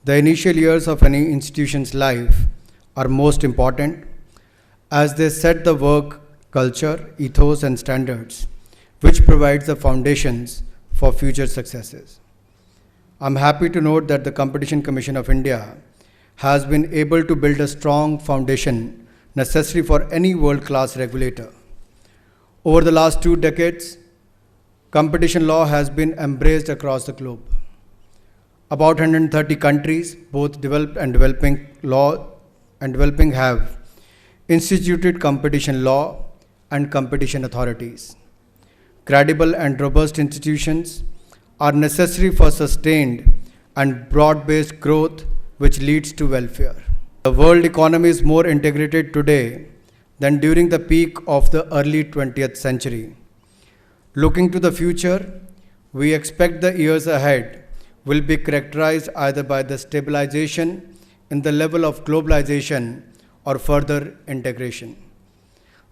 The initial years of any institution's life are most important as they set the work culture, ethos, and standards, which provides the foundations for future successes. I'm happy to note that the Competition Commission of India has been able to build a strong foundation necessary for any world-class regulator. Over the last 2 decades, competition law has been embraced across the globe. About 130 countries, both developed and developing, have instituted competition law and competition authorities. Credible and robust institutions are necessary for sustained and broad-based growth which leads to welfare. The world economy is more integrated today than during the peak of the early 20th century. Looking to the future, we expect the years ahead will be characterized either by the stabilization in the level of globalization or further integration.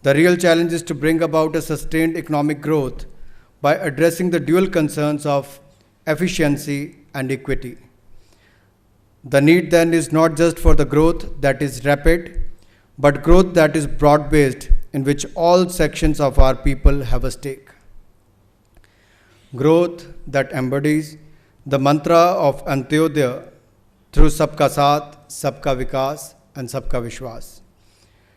The real challenge is to bring about a sustained economic growth by addressing the dual concerns of efficiency and equity. The need then is not just for the growth that is rapid, but growth that is broad-based in which all sections of our people have a stake. Growth that embodies the mantra of Antyodaya through Sabka Saath, Sabka Vikas, and Sabka Vishwas.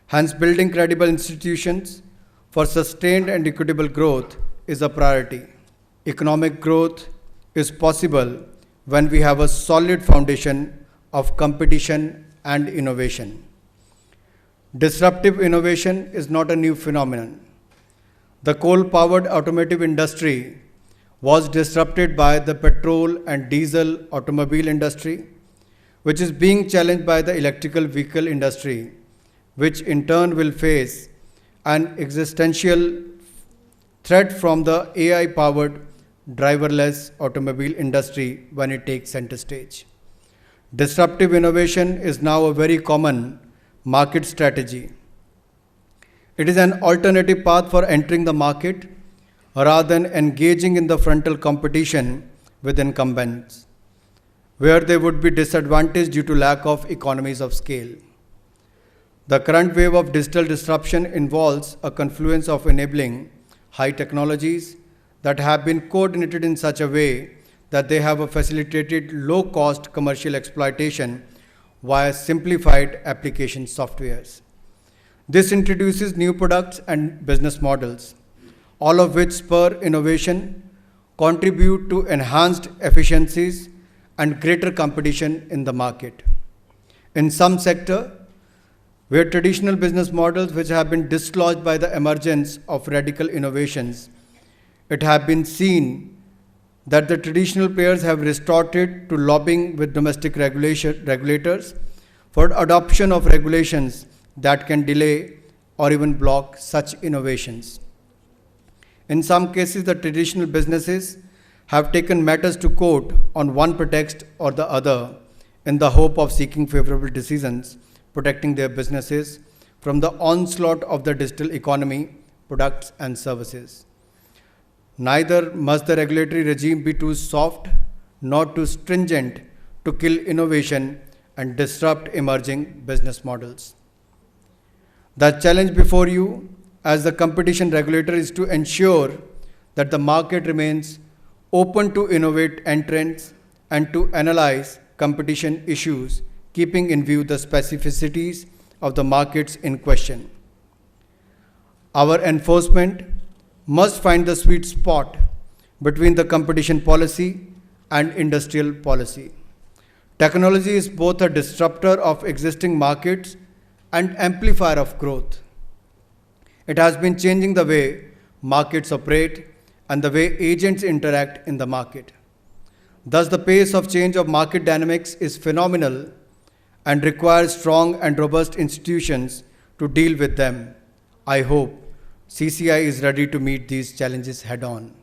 Hence, building credible institutions for sustained and equitable growth is a priority. Economic growth is possible when we have a solid foundation of competition and innovation. Disruptive innovation is not a new phenomenon. The coal-powered automotive industry was disrupted by the petrol and diesel automobile industry, which is being challenged by the electrical vehicle industry, which in turn will face an existential threat from the AI-powered driverless automobile industry when it takes center stage. Disruptive innovation is now a very common market strategy. It is an alternative path for entering the market rather than engaging in the frontal competition with incumbents, where they would be disadvantaged due to lack of economies of scale. The current wave of digital disruption involves a confluence of enabling high technologies that have been coordinated in such a way that they have facilitated low-cost commercial exploitation via simplified application softwares. This introduces new products and business models, all of which spur innovation, contribute to enhanced efficiencies, and greater competition in the market. In some sector, where traditional business models which have been dislodged by the emergence of radical innovations, it has been seen that the traditional players have resorted to lobbying with domestic regulators for adoption of regulations that can delay or even block such innovations. In some cases, the traditional businesses have taken matters to court on one pretext or the other in the hope of seeking favorable decisions, protecting their businesses from the onslaught of the digital economy, products and services. Neither must the regulatory regime be too soft nor too stringent to kill innovation and disrupt emerging business models. The challenge before you as the competition regulator is to ensure that the market remains open to innovate entrants and to analyze competition issues, keeping in view the specificities of the markets in question. Our enforcement must find the sweet spot between the competition policy and industrial policy. Technology is both a disruptor of existing markets and amplifier of growth. It has been changing the way markets operate and the way agents interact in the market. Thus, the pace of change of market dynamics is phenomenal and requires strong and robust institutions to deal with them. I hope CCI is ready to meet these challenges head-on.